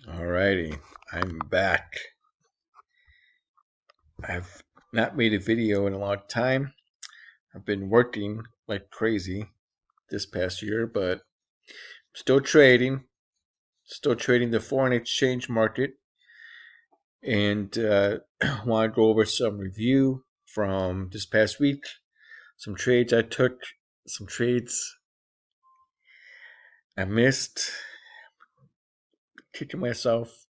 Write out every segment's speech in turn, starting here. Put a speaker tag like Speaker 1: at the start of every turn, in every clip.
Speaker 1: Alrighty, I'm back. I've not made a video in a long time. I've been working like crazy this past year, but still trading. Still trading the foreign exchange market, and want to go over some review from this past week. Some trades I took, some trades I missed. Kicking myself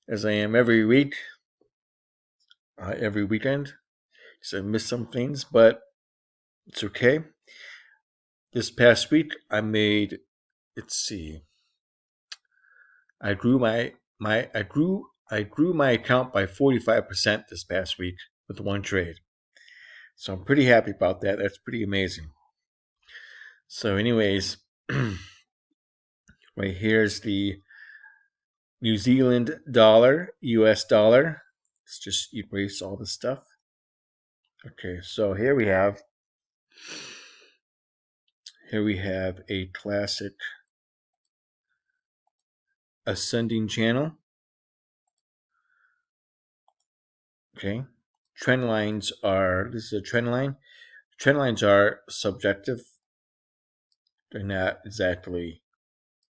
Speaker 1: as I am every week, every weekend. So I missed some things, but it's okay. This past week I made, let's see, I grew my account by 45% this past week with one trade. So I'm pretty happy about that. That's pretty amazing. So anyways, right here's the New Zealand dollar, US dollar. Let's just erase all this stuff. Okay, so here we have a classic ascending channel. Okay. Trend lines are, this is a trend line. Trend lines are subjective. They're not exactly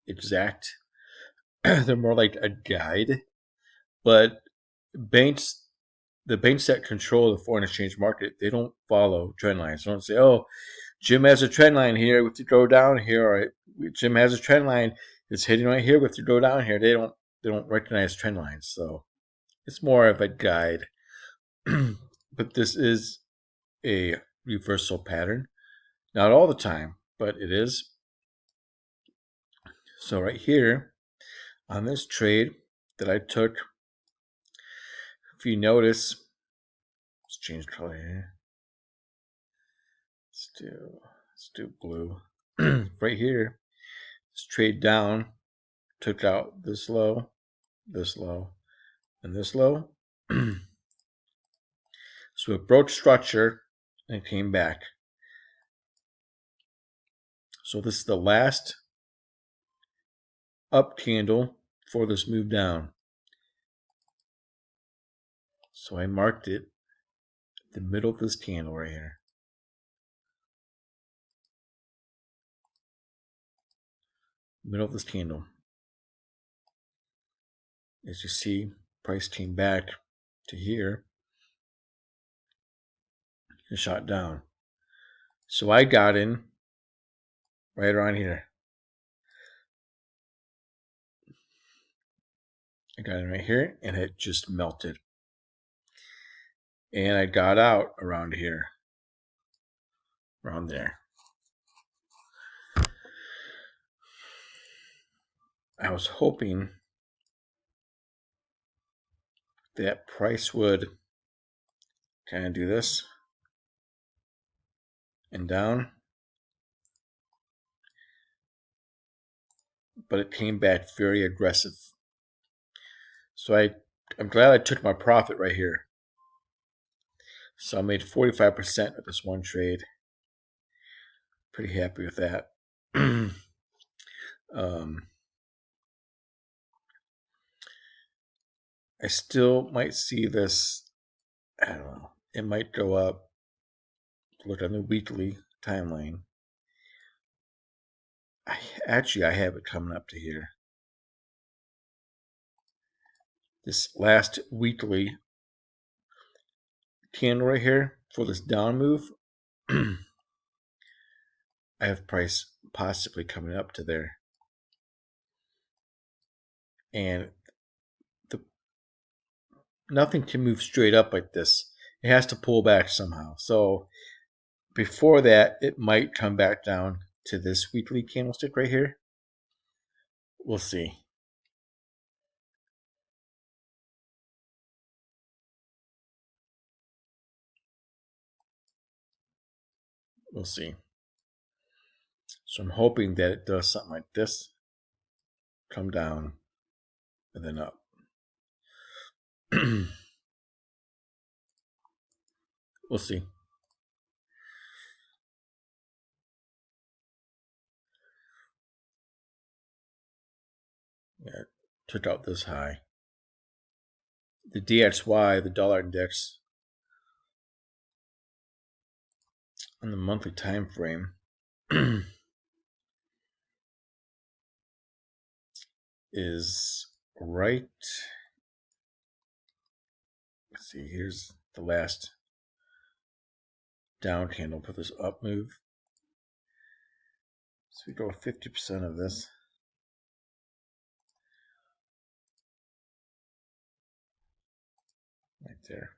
Speaker 1: exact. They're more like a guide. But banks, the banks that control the foreign exchange market, they don't follow trend lines. They don't say, oh, Jim has a trend line here with to go down here, or Jim has a trend line, it's hitting right here with to go down here. They don't recognize trend lines. So it's more of a guide. But this is a reversal pattern. Not all the time, but it is. So right here on this trade that I took, if you notice, let's change color here. Let's do blue. Right here, this trade down took out this low, and this low. So it broke structure and came back. So this is the last up candle for this move down. So I marked it the middle of this candle right here. Middle of this candle. As you see, price came back to here and shot down. So I got in right around here. I got in right here and it just melted. And I got out around here. Around there. I was hoping that price would kind of do this and down. But it came back very aggressive. So I'm glad I took my profit right here. So I made 45% of this one trade. Pretty happy with that. I still might see this, I don't know, it might go up. Look on the weekly timeline. I have it coming up to here. This last weekly candle right here for this down move, I have price possibly coming up to there. And nothing can move straight up like this. It has to pull back somehow. So before that, it might come back down to this weekly candlestick right here. We'll see. We'll see. So I'm hoping that it does something like this. Come down and then up. We'll see. Yeah, took out this high. The DXY, the dollar index, on the monthly time frame is right. Let's see, here's the last down candle for this up move. So we go 50% of this. Right there.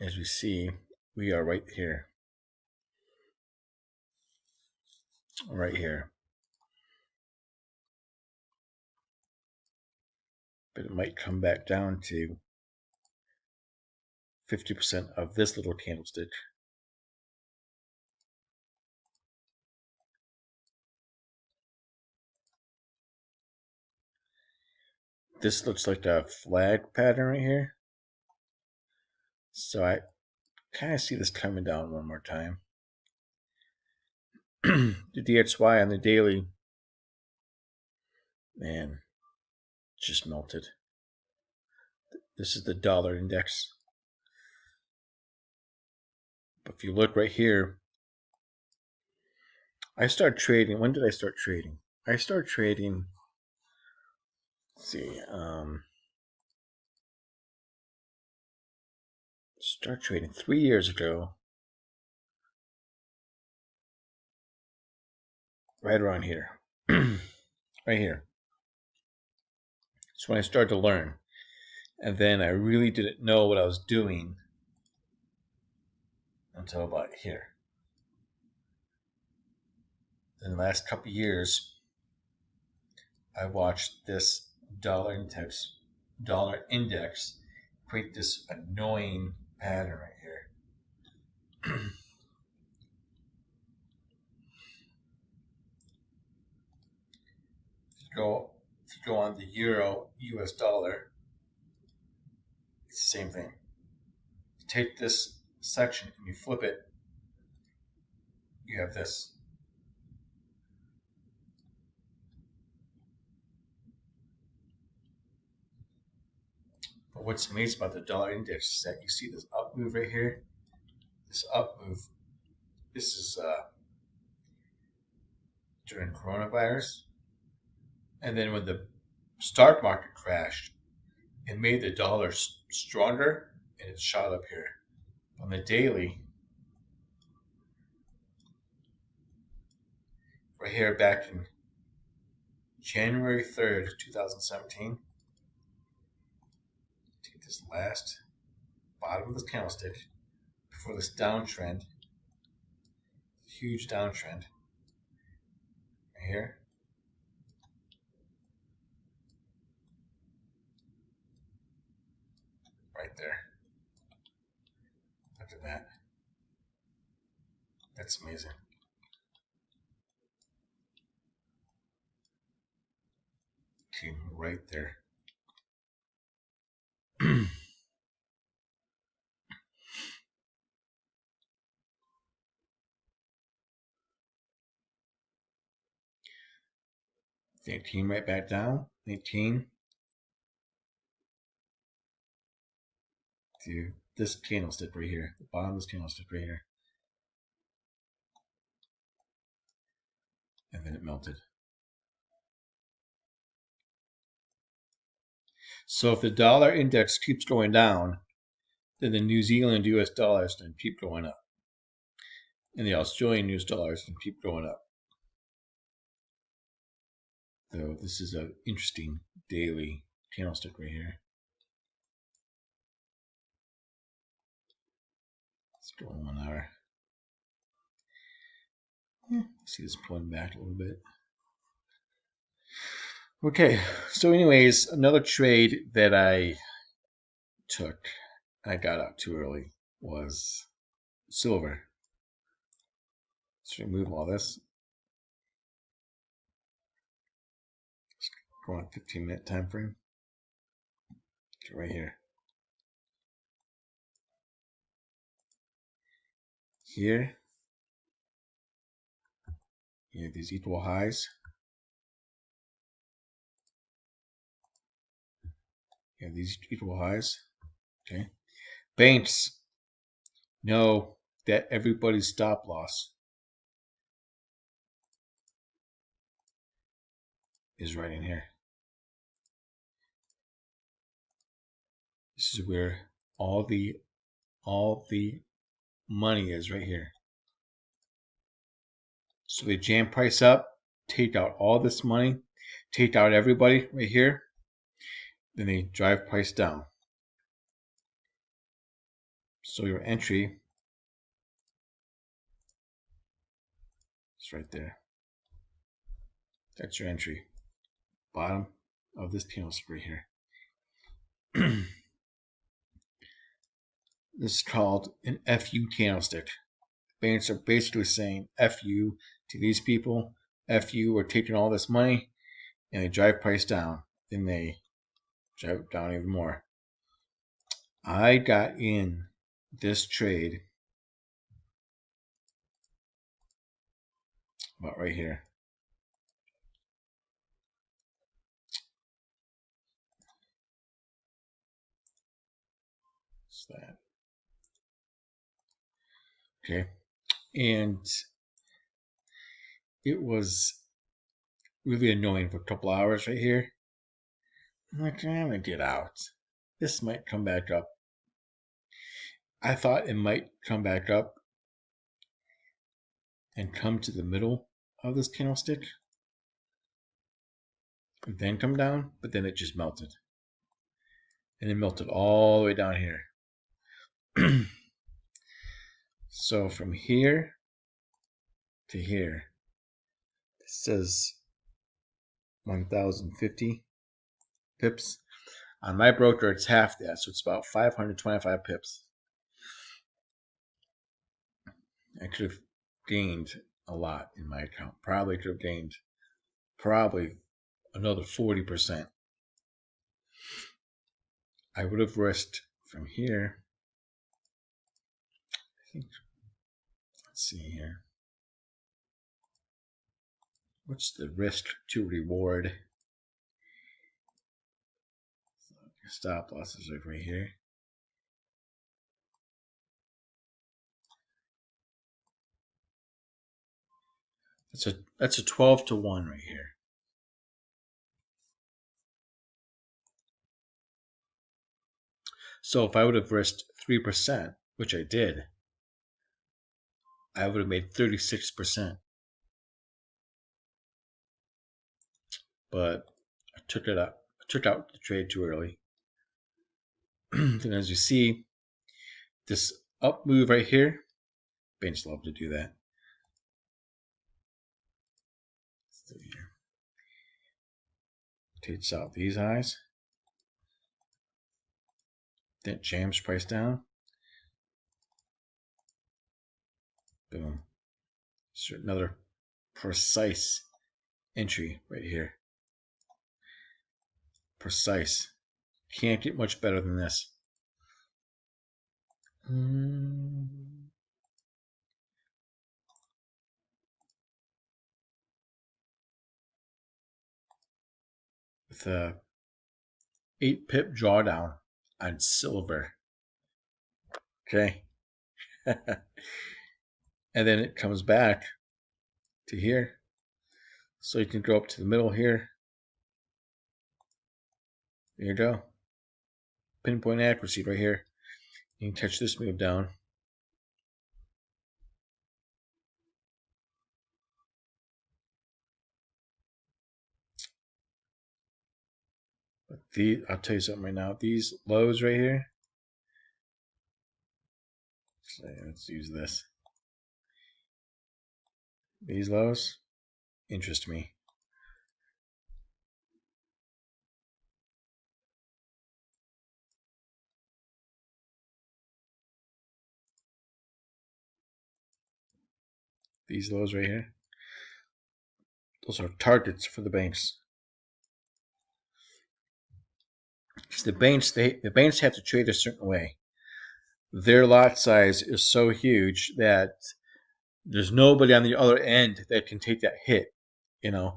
Speaker 1: As we see, we are right here. Right here. But it might come back down to 50% of this little candlestick. This looks like a flag pattern right here. So I kind of see this coming down one more time. The DXY on the daily, man, just melted. This is the dollar index. But if you look right here, I start trading. When did I start trading? I started trading, let's see, start trading 3 years ago. Right around here. Right here. That's when I started to learn. And then I really didn't know what I was doing until about here. In the last couple of years, I watched this dollar index create this annoying pattern right here. If you go on the euro US dollar, it's the same thing. You take this section and you flip it, you have this. But what's amazing about the dollar index is that you see this up move right here. This up move, this is during coronavirus. And then when the stock market crashed, it made the dollar stronger and it shot up here. On the daily, right here back in January 3rd, 2017, take this last bottom of this candlestick before this downtrend, huge downtrend, right here. Right there. Look at that. That's amazing. Came right there. It came right back down. 18 to this candlestick right here. The bottom of this candlestick right here. And then it melted. So if the dollar index keeps going down, then the New Zealand US dollar is going to keep going up. And the Australian US dollar is going to keep going up. So this is an interesting daily candlestick right here. Let's go 1 hour. See this pulling back a little bit. Okay, so anyways, another trade that I took, I got out too early, was silver. Let's remove all this. Let's go on 15-minute time frame. Right here. here, you have these equal highs. You have these equal highs. Okay. Banks know that everybody's stop loss is right in here. This is where all the money is right here. So they jam price up, take out all this money, take out everybody right here, then they drive price down. So your entry is right there. That's your entry. Bottom of this candlestick right here. This is called an FU candlestick. Banks are basically saying FU to these people. FU are taking all this money and they drive price down. Then they drive it down even more. I got in this trade about right here. What's that? Okay. And it was really annoying for a couple hours right here. I'm like, I'm gonna get out. This might come back up. I thought it might come back up and come to the middle of this candlestick and then come down, but then it just melted. And it melted all the way down here. So from here to here, it says 1050 pips. On my broker, it's half that, so it's about 525 pips. I could have gained a lot in my account. Probably could have gained another 40%. I would have risked from here. I think, let's see here. What's the risk to reward? Stop losses over here. That's a 12 to 1 right here. So if I would have risked 3%, which I did, I would have made 36%. But I took out the trade too early. And as you see, this up move right here, banks love to do that. Takes out these highs. Then jams price down. Boom. So another precise entry right here. Precise. Can't get much better than this. With a 8 pip drawdown on silver. Okay. And then it comes back to here. So you can go up to the middle here. There you go. Pinpoint accuracy right here. You can catch this move down. But I'll tell you something right now. These lows right here. Let's use this. These lows interest me. These lows right here. Those are targets for the banks. Because the banks have to trade a certain way. their lot size is so huge that there's nobody on the other end that can take that hit. You know,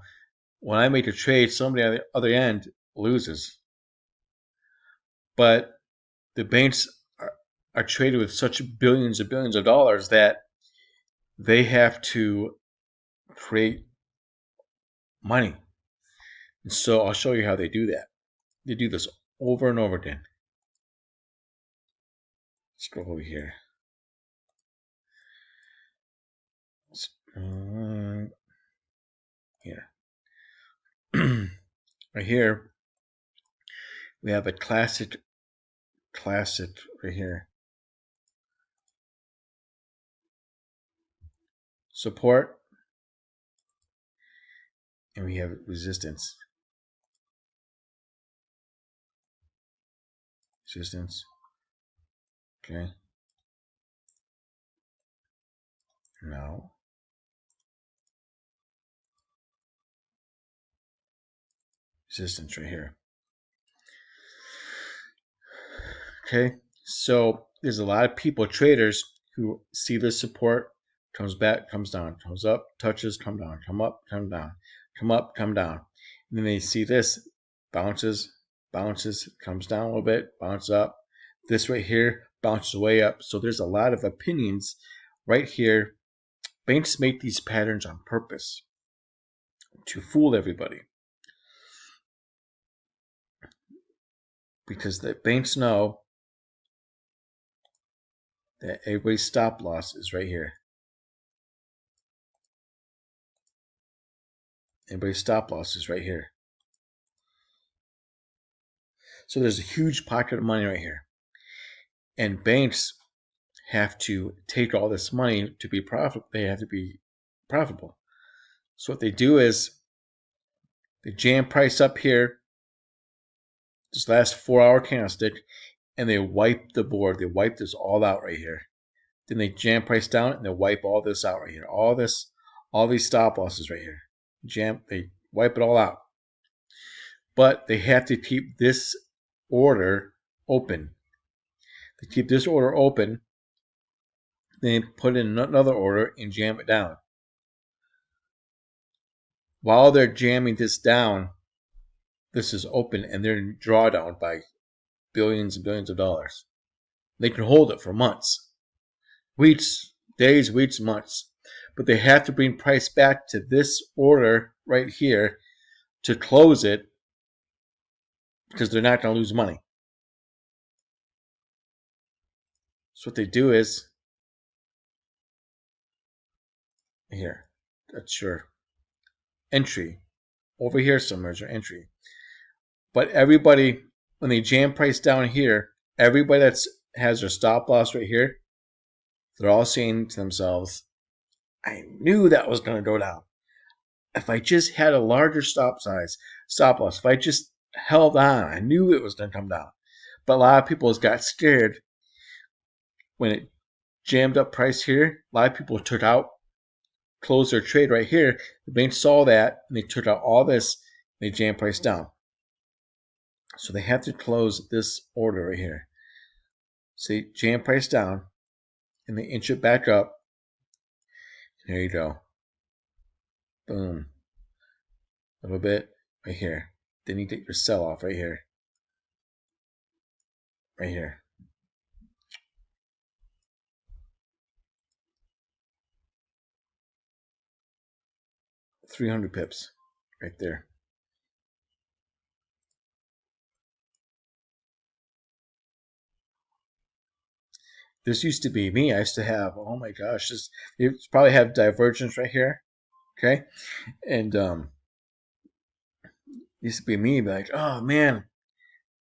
Speaker 1: when I make a trade, somebody on the other end loses. But the banks are traded with such billions and billions of dollars that they have to create money. And so I'll show you how they do that. They do this over and over again. Let's go over here. Here. Right here, we have a classic right here. Support, and we have resistance. Resistance. Okay. Now. Resistance right here. Okay. So there's a lot of people, traders, who see this support, comes back, comes down, comes up, touches, come down, come up, come down, come up, come down. And then they see this, bounces, bounces, comes down a little bit, bounces up. This right here bounces way up. So there's a lot of opinions right here. Banks make these patterns on purpose to fool everybody. Because the banks know that everybody's stop loss is right here. Everybody's stop loss is right here. So there's a huge pocket of money right here. And banks have to take all this money to be profitable. They have to be profitable. So what they do is they jam price up here, this last 4-hour candlestick, and they wipe the board. They wipe this all out right here. Then they jam price down and they wipe all this out right here. All these stop losses right here. They wipe it all out. But they have to keep this order open. They keep this order open, then put in another order and jam it down. While they're jamming this down, this is open and they're in drawdown by billions and billions of dollars. They can hold it for months, weeks, days, weeks, months. But they have to bring price back to this order right here to close it because they're not going to lose money. So what they do is, here, that's your entry. Over here somewhere is your entry. But everybody, when they jam price down here, everybody that has their stop loss right here, they're all saying to themselves, I knew that was going to go down. If I just had a larger stop loss, if I just held on, I knew it was going to come down. But a lot of people got scared when it jammed up price here. A lot of people took out, closed their trade right here. The bank saw that and they took out all this. And they jammed price down. So they have to close this order right here. See, jam price down, and they inch it back up. There you go. Boom. A little bit right here. Then you get your sell off right here. Right here. $300 pips right there. This used to be me. I used to have, oh my gosh, you probably have divergence right here. Okay. And used to be me, be like, oh man,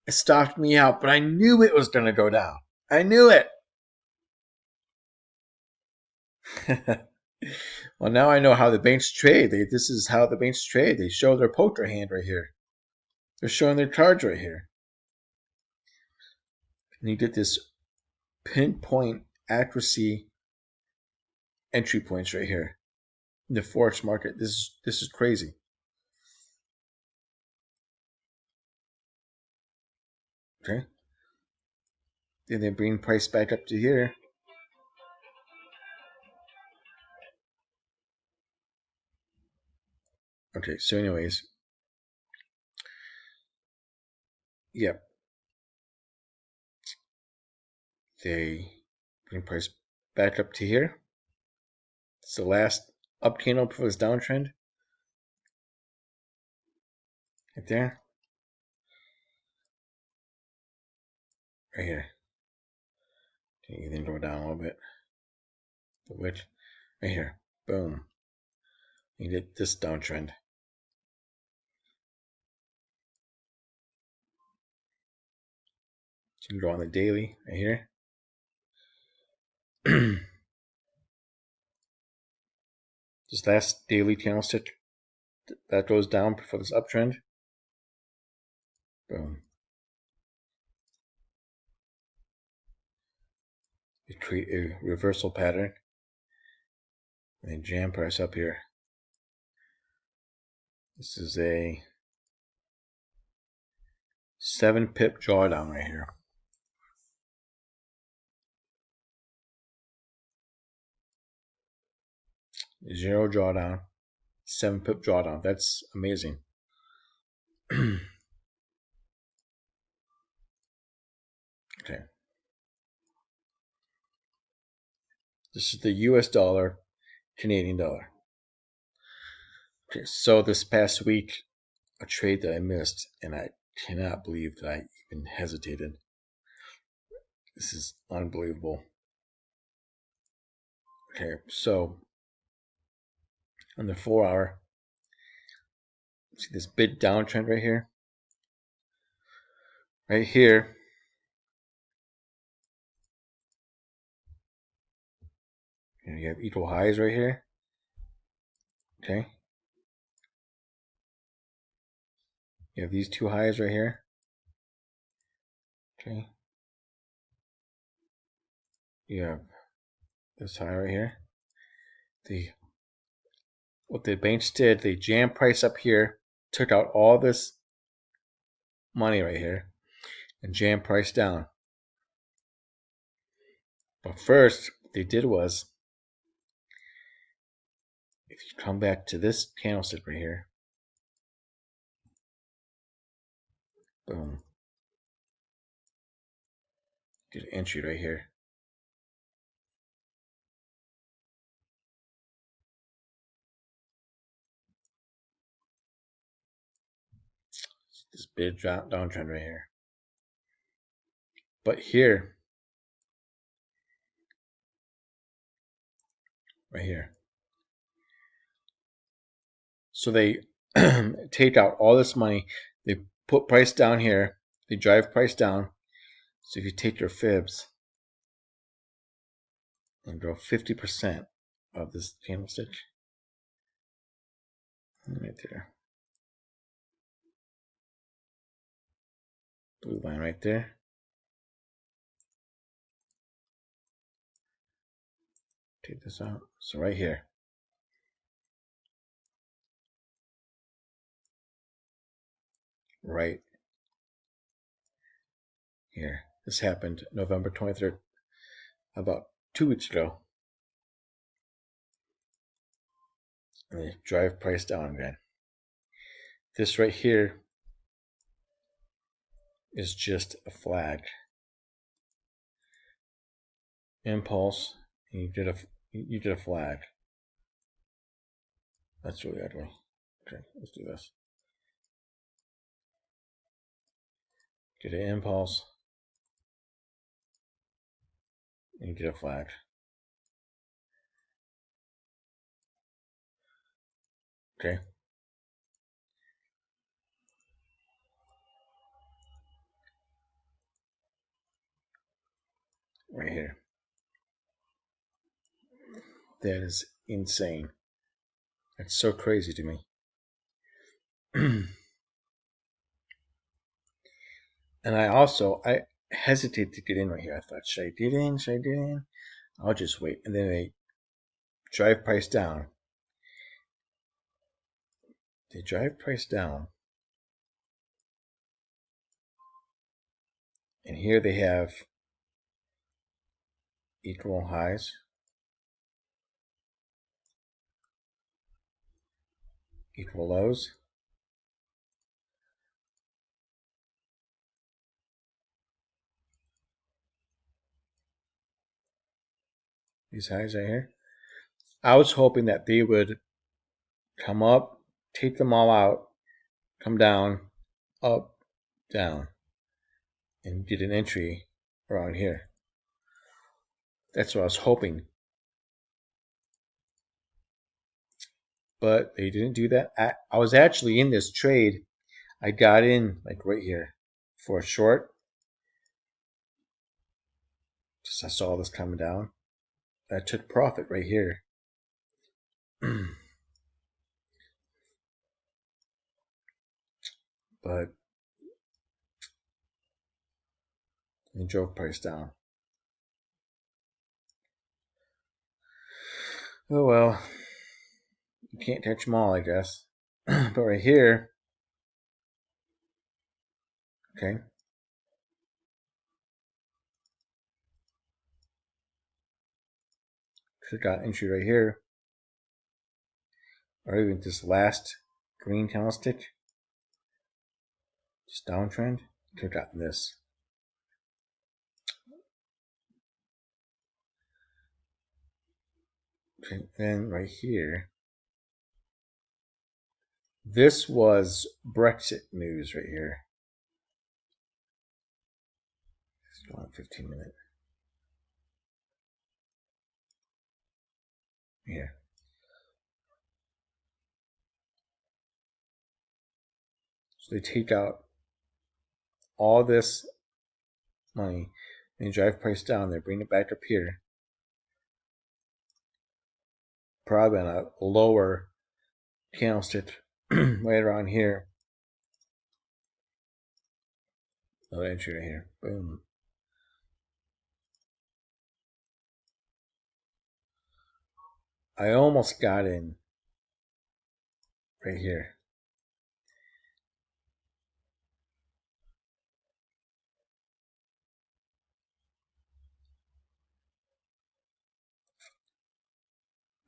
Speaker 1: it stopped me out, but I knew it was going to go down. I knew it. Well, now I know how the banks trade. This is how the banks trade. They show their poker hand right here. They're showing their cards right here. And you get this pinpoint accuracy entry points right here in the Forex market. This is crazy. Okay. Then they bring price back up to here. Okay, so anyways, yep, they bring price back up to here. It's the last up candle before this downtrend. Right there. Right here. Okay, then go down a little bit. The which? Right here. Boom. You get this downtrend. You can go on the daily right here. This last daily candlestick that goes down before this uptrend. Boom. You create a reversal pattern. And then jam price up here. This is a 7 pip drawdown right here. Zero drawdown, 7 pip drawdown. That's amazing. Okay. This is the US dollar, Canadian dollar. Okay, so this past week, a trade that I missed, and I cannot believe that I even hesitated. This is unbelievable. Okay, so on the 4 hour, see this big downtrend right here? Right here, and you have equal highs right here. Okay. You have these two highs right here. Okay. You have this high right here. What the banks did, they jammed price up here, took out all this money right here, and jammed price down. But first, what they did was, if you come back to this candlestick right here, boom, get an entry right here. This big downtrend right here. But here, right here. So they take out all this money, they put price down here, they drive price down. So if you take your fibs and go 50% of this candlestick, right there, blue line right there. Take this out. So right here. Right here. This happened November 23rd, about 2 weeks ago. And they drive price down again. This right here is just a flag. Impulse. And you did a flag. That's really ugly. Okay, let's do this. Get an impulse. And you get a flag. Okay. Right here. That is insane. That's so crazy to me. And I hesitate to get in right here. I thought, should I get in? Should I get in? I'll just wait. And then they drive price down. They drive price down. And here they have equal highs, equal lows, these highs right here. I was hoping that they would come up, take them all out, come down, up, down, and get an entry around here. That's what I was hoping. But they didn't do that. I was actually in this trade. I got in like right here for a short. Just I saw this coming down. I took profit right here. But it drove price down. Oh well. You can't catch them all, I guess. But right here, okay. Should have got entry right here. Or even this last green candlestick. Just downtrend. Could have gotten this. Okay, then right here. This was Brexit news right here. Let's go on 15 minutes. Here. So they take out all this money and drive price down there, bring it back up here. Probably on a lower candlestick right around here. Another entry right here. Boom. I almost got in right here.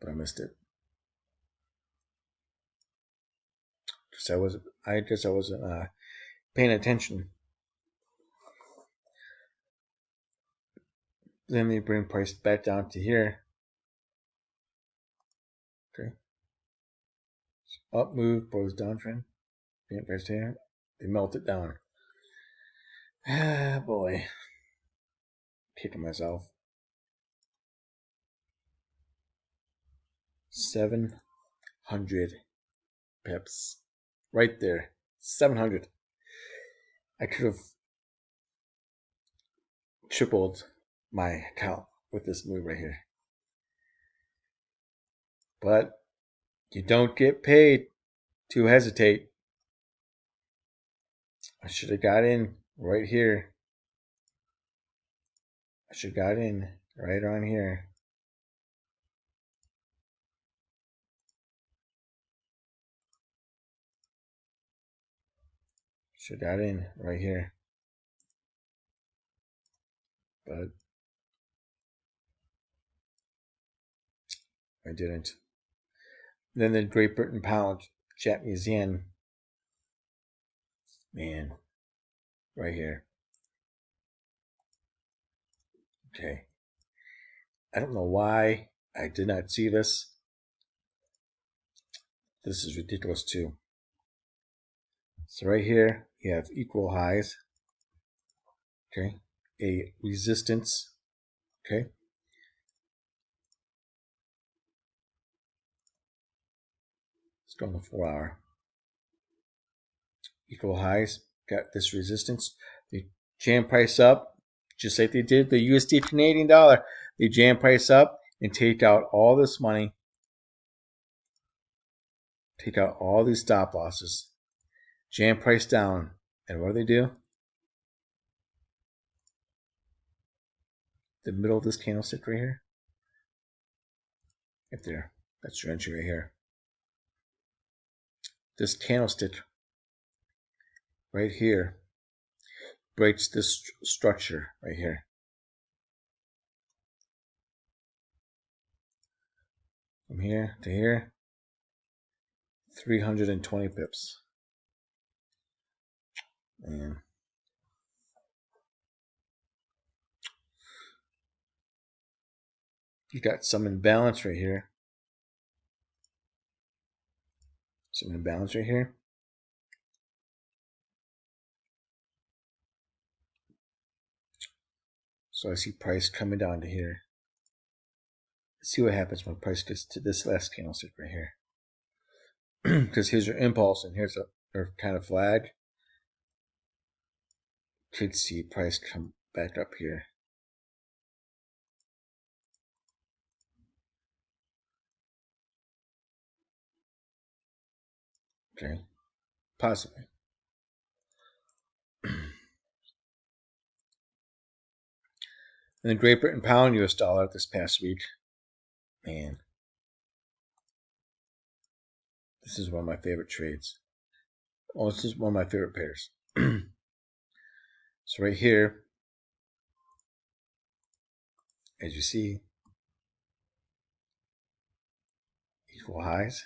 Speaker 1: But I missed it. I guess I wasn't paying attention. Then they bring price back down to here. Okay. Up move, goes downtrend. Bring it price here. They melt it down. Ah boy. Kicking myself. 700 pips. Right there. 700. I could have tripled my account with this move right here. But you don't get paid to hesitate. I should have got in right here. I should have got in right on here. Should have got in right here. But I didn't. Then the Great Britain pound, Japanese yen. Man, right here. Okay. I don't know why I did not see this. This is ridiculous too. So right here, you have equal highs. Okay. A resistance. Okay. Let's go on the 4 hour. Equal highs. Got this resistance. They jam price up, just like they did the USD Canadian dollar. They jam price up and take out all this money. Take out all these stop losses. Jam price down. And what do? The middle of this candlestick right here. Right there. That's your entry right here. This candlestick right here breaks this structure right here. From here to here, 320 pips. And you got some imbalance right here. Some imbalance right here. So I see price coming down to here. Let's see what happens when price gets to this last candlestick right here. Because here's your impulse and here's a kind of flag. Could see price come back up here. Okay, possibly. And the Great Britain pound US dollar this past week. Man, this is one of my favorite trades. Oh, this is one of my favorite pairs. So right here, as you see, equal highs.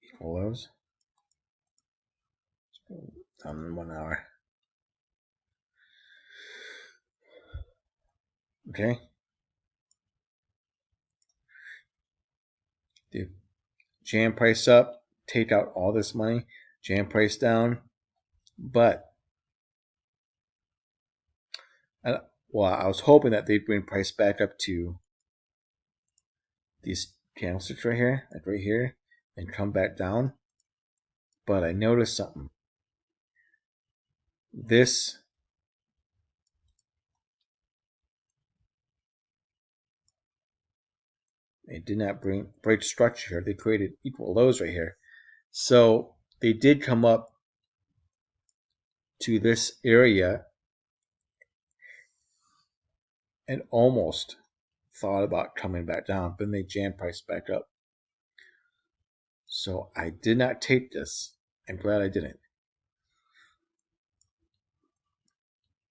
Speaker 1: Equal lows. On 1 hour. Okay. The jam price up, take out all this money, jam price down, but I was hoping that they'd bring price back up to these candlesticks right here, like right here, and come back down. But I noticed something. This it did not break structure here. They created equal lows right here. So they did come up to this area and almost thought about coming back down, but then they jammed price back up. So I did not take this. I'm glad I didn't.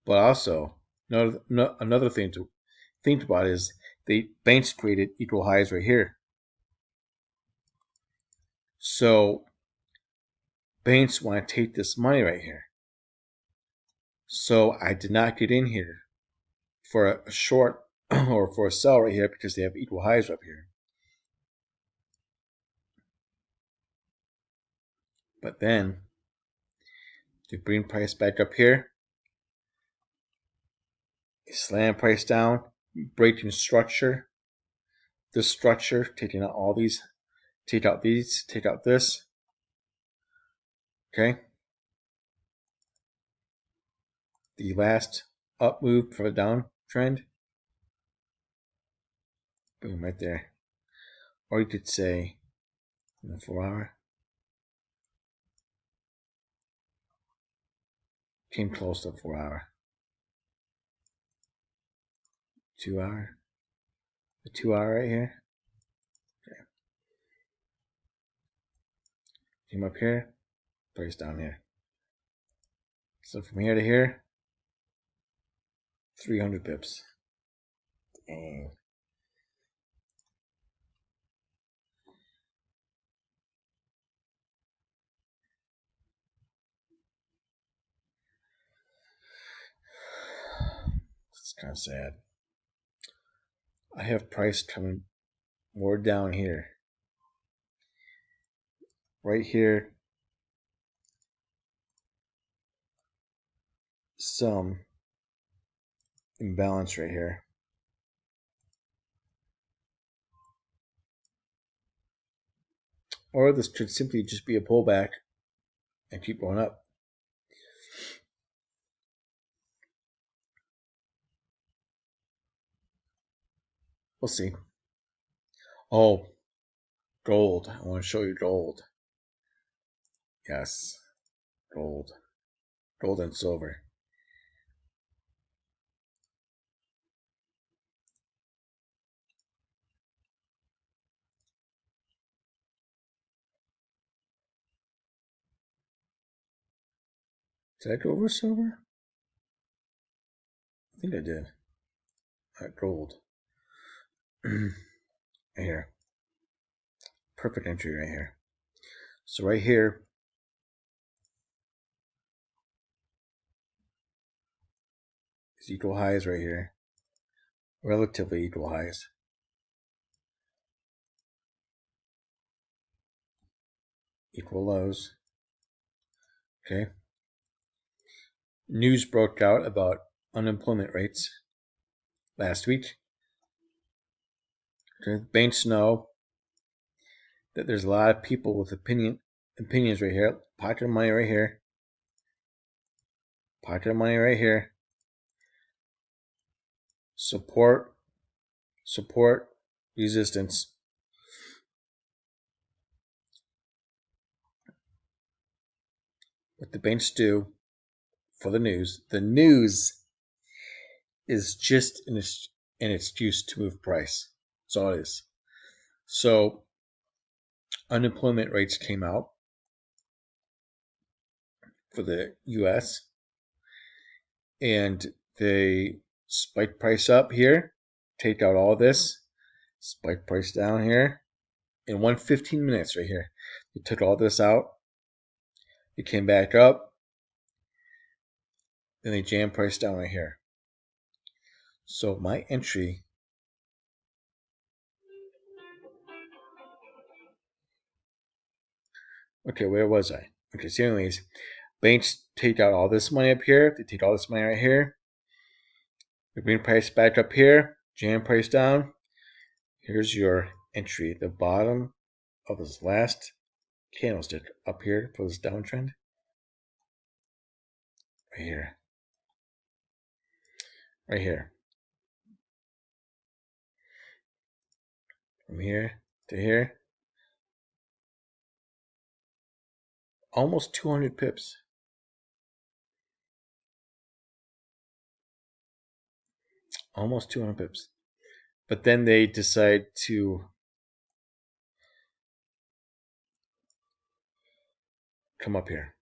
Speaker 1: But also, another thing to think about is the banks created equal highs right here. So banks want to take this money right here. So I did not get in here for a short or for a sell right here because they have equal highs up here. But then they bring price back up here. They slam price down, breaking structure. This structure, taking out all these, take out these, take out this. Okay. The last up move for the downtrend. Boom, right there. Or you could say in the 4 hour. Came close to 4 hour. 2 hour. The 2 hour right here. Okay. Came up here, price down here. So from here to here, 300 pips. Dang. It's kind of sad. I have price coming more down here. Right here, some imbalance right here. Or this could simply just be a pullback and keep going up. We'll see. Oh, gold. I want to show you gold. Yes, gold. Gold and silver. Did I go over silver? I think I did. gold. Right here. Perfect entry right here. So right here, is equal highs right here. Relatively equal highs. Equal lows. Okay. News broke out about unemployment rates last week. Okay. Banks know that there's a lot of people with opinions right here. Pocket of money right here. Pocket of money right here. Support, resistance. What the banks do for the news is just an excuse to move price. That's all it is. So unemployment rates came out for the US and they spike price up here, take out all this, spike price down here in 115 minutes right here. They took all this out, it came back up, then they jam price down right here. So my entry, okay, where was I? Okay, so anyways, banks take out all this money up here, they take all this money right here, they bring price back up here, jam price down. Here's your entry, the bottom of this last candlestick up here for this downtrend. Right here. Right here. From here to here. Almost 200 pips. Almost 200 pips. But then they decide to come up here.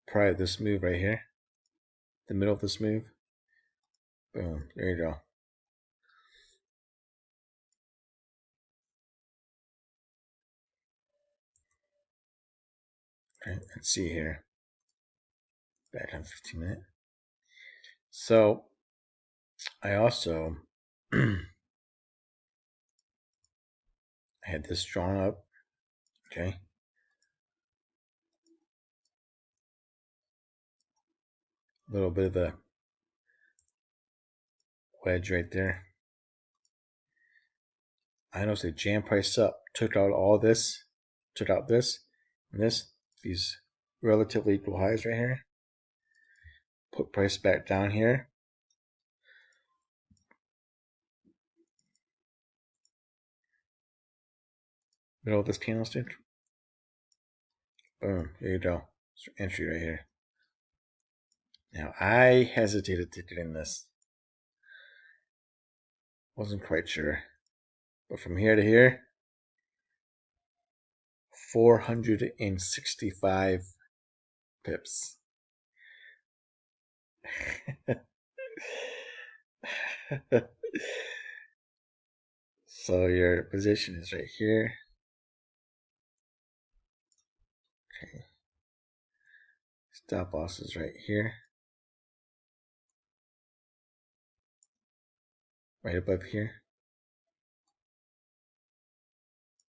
Speaker 1: Prior to this move right here. The middle of this move. Boom. There you go. Okay, let's see here. Back on 15 minute. So I also I had this drawn up. Okay. A little bit of a wedge right there. I noticed they jam price up, took out all this, took out this, and this, these relatively equal highs right here. Put price back down here. Middle of this candlestick. Boom, there you go. Entry right here. Now I hesitated to get in this. Wasn't quite sure. But from here to here, 465 pips. So your position is right here. Okay. Stop loss is right here. Right above here.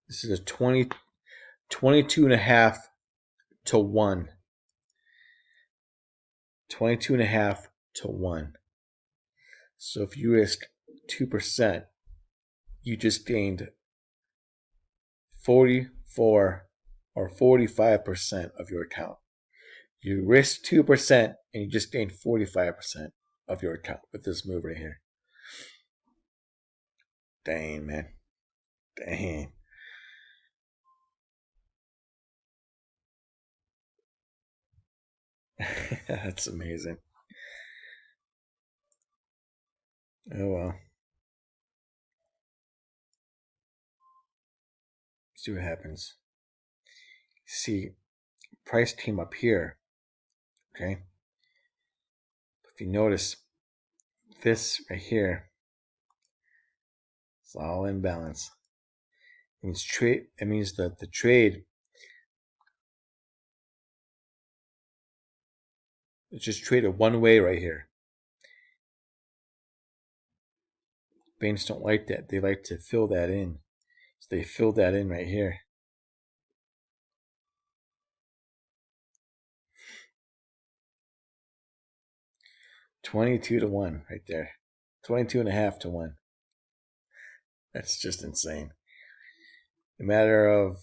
Speaker 1: This is a 22 and a half to 1. 22 and a half to 1. So if you risk 2%, you just gained 44 or 45% of your account. You risk 2% and you just gained 45% of your account with this move right here. Dang, man. Dang. That's amazing. Oh well. See what happens. See, price came up here. Okay. If you notice, this right here is all in balance. It means trade. It means that the trade is just traded one way right here. Banks don't like that. They like to fill that in. So they fill that in right here. $22 to 1 right there. 22.5 to 1. That's just insane. A matter of,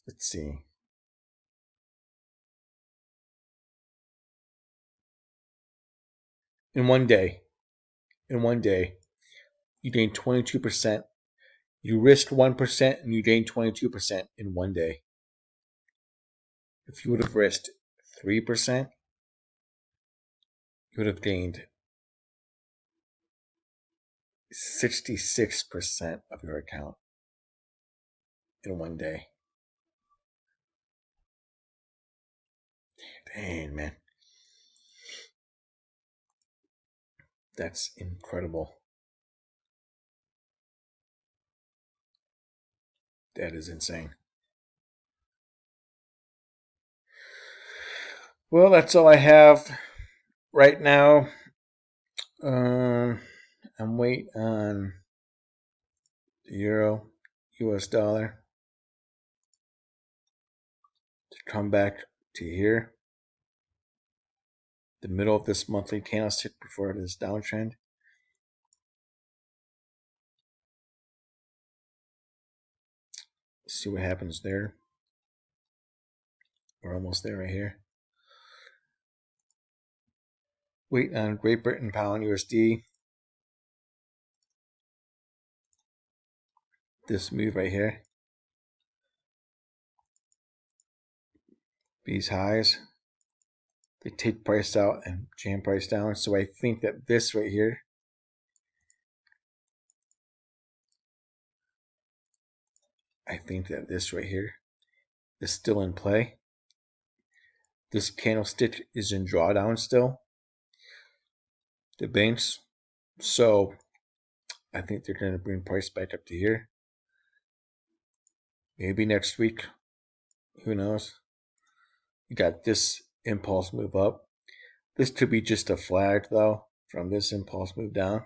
Speaker 1: let's see. In one day, you gain 22%. You risked 1% and you gained 22% in one day. If you would have risked 3%, you would have gained 66% of your account in one day. Dang, man. That's incredible. That is insane. Well, that's all I have right now. I'm waiting on the euro, US dollar to come back to here, the middle of this monthly candlestick before this downtrend. See what happens there. We're almost there right here. Wait on Great Britain pound USD. This move right here. These highs. They take price out and jam price down. So I think that this right here is still in play. This candlestick is in drawdown still. The banks. So I think they're going to bring price back up to here. Maybe next week. Who knows? You got this impulse move up. This could be just a flag, though, from this impulse move down.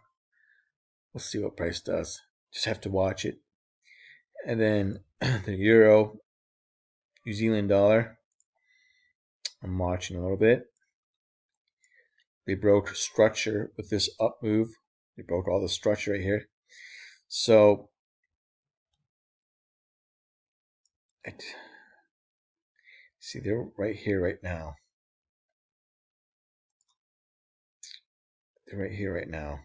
Speaker 1: We'll see what price does. Just have to watch it. And then the euro, New Zealand dollar. I'm watching a little bit. They broke structure with this up move. They broke all the structure right here. So see, they're right here right now. They're right here right now.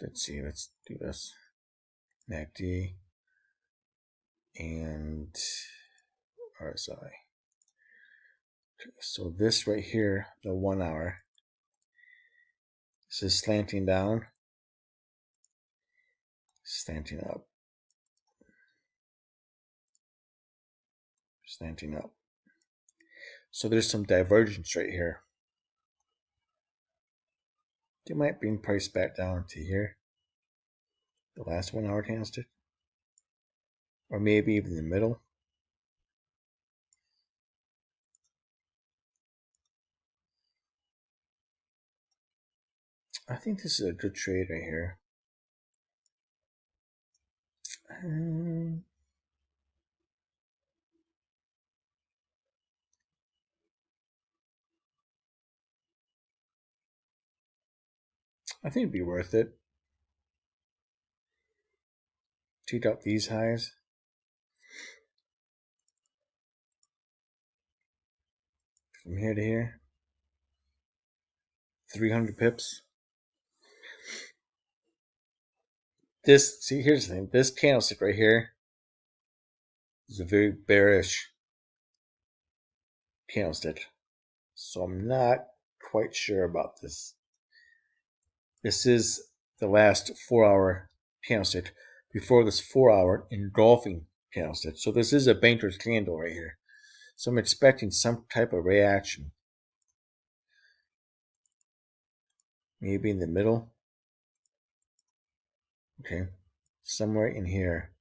Speaker 1: Let's see. Let's do this. MACD and RSI. So this right here, the 1 hour, this is slanting down, slanting up, slanting up. So there's some divergence right here. They might bring price back down to here, the last 1 hour candlestick, or maybe even the middle. I think this is a good trade right here. I think it'd be worth it. Check out these highs. From here to here. 300 pips. Here's the thing. This candlestick right here is a very bearish candlestick. So I'm not quite sure about this. This is the last 4 hour candlestick before this 4-hour engulfing candlestick. So this is a banker's candle right here. So I'm expecting some type of reaction. Maybe in the middle. Okay. Somewhere in here.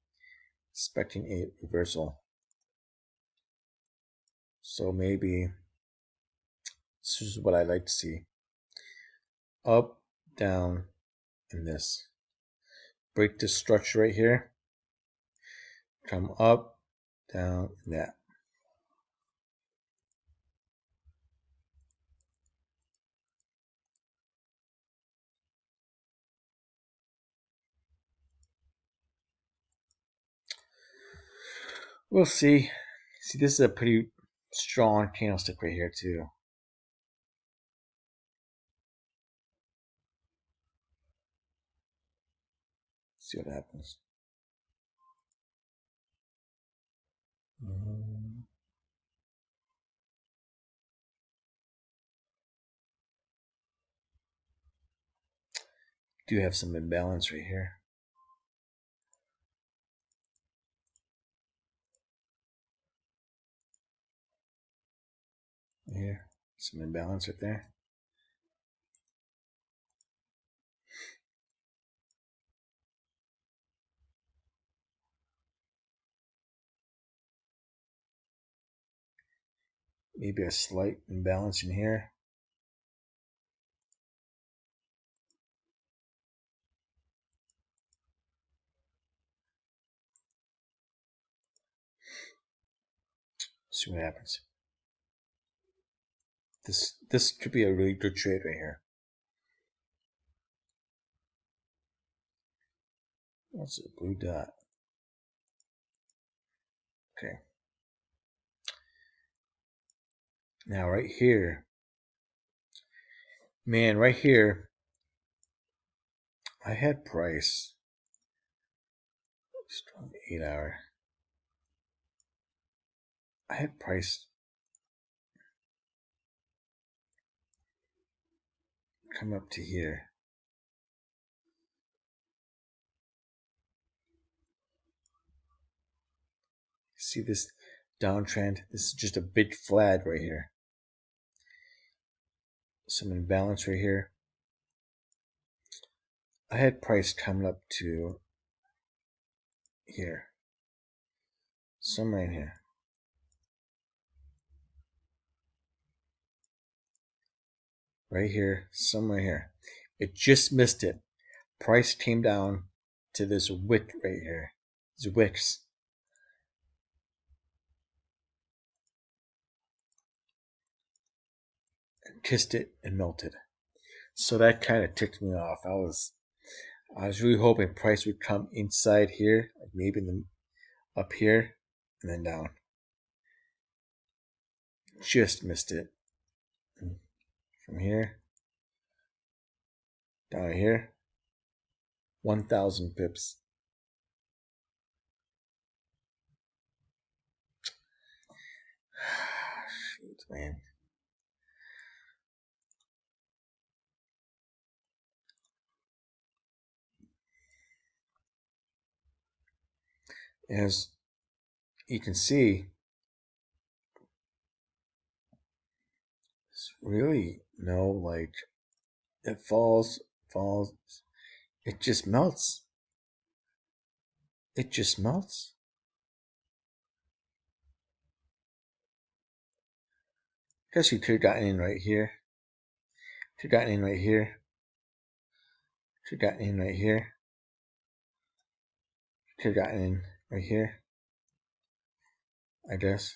Speaker 1: Expecting a reversal. So maybe this is what I like to see. Up, down, and this. Break this structure right here. Come up, down, and that. We'll see. See, this is a pretty strong candlestick right here, too. See what happens. Do have some imbalance right here. Here, some imbalance right there. Maybe a slight imbalance in here. See what happens. This could be a really good trade right here. What's a blue dot? Okay. Now right here, man, right here, I had price. Strong 8-hour. I had price come up to here. See this downtrend? This is just a big flag right here. Some imbalance right here. I had price coming up to here. Somewhere in here. Right here, somewhere here. It just missed it. Price came down to this wick right here. These wicks. Kissed it and melted. So that kind of ticked me off. I was really hoping price would come inside here, like maybe in the, up here, and then down. Just missed it. From here down here, 1,000 pips. Shoot, man. As you can see, it's really no, like, it falls, it just melts. It just melts. Guess you could have gotten in right here. Could have gotten in right here. Could have gotten in right here. Could have gotten in right here. I guess.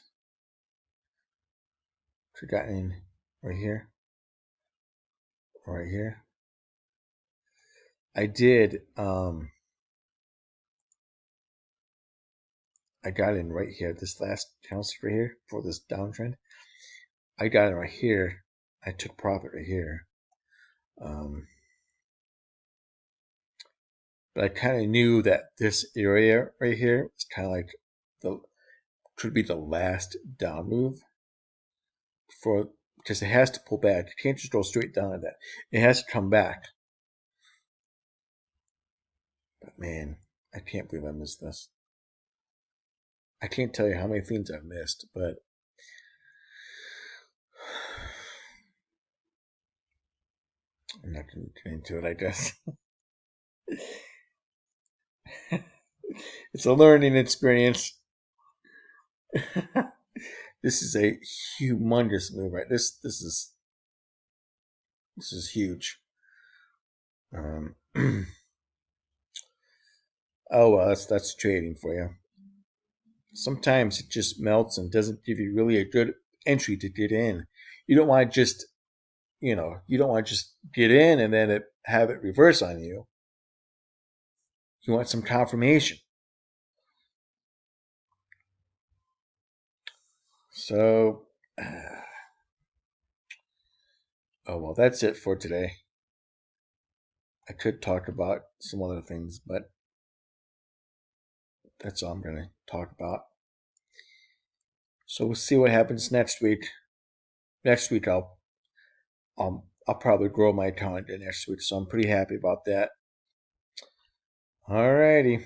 Speaker 1: Could have gotten in right here. Right here. I did. I got in right here. This last candlestick right here for this downtrend. I got it right here. I took profit right here. But I kind of knew that this area right here was kind of like could be the last down move for, because it has to pull back. You can't just go straight down at that. It has to come back. But man, I can't believe I missed this. I can't tell you how many things I've missed, but I'm not going to get into it, I guess. It's a learning experience. This is a humongous move, right? This is huge. Oh well, that's trading for you. Sometimes it just melts and doesn't give you really a good entry to get in. You don't want to just you don't want to just get in and then have it reverse on you. You want some confirmation. So, oh well, that's it for today. I could talk about some other things, but that's all I'm going to talk about. So we'll see what happens next week. Next week I'll probably grow my account next week, so I'm pretty happy about that. Alrighty.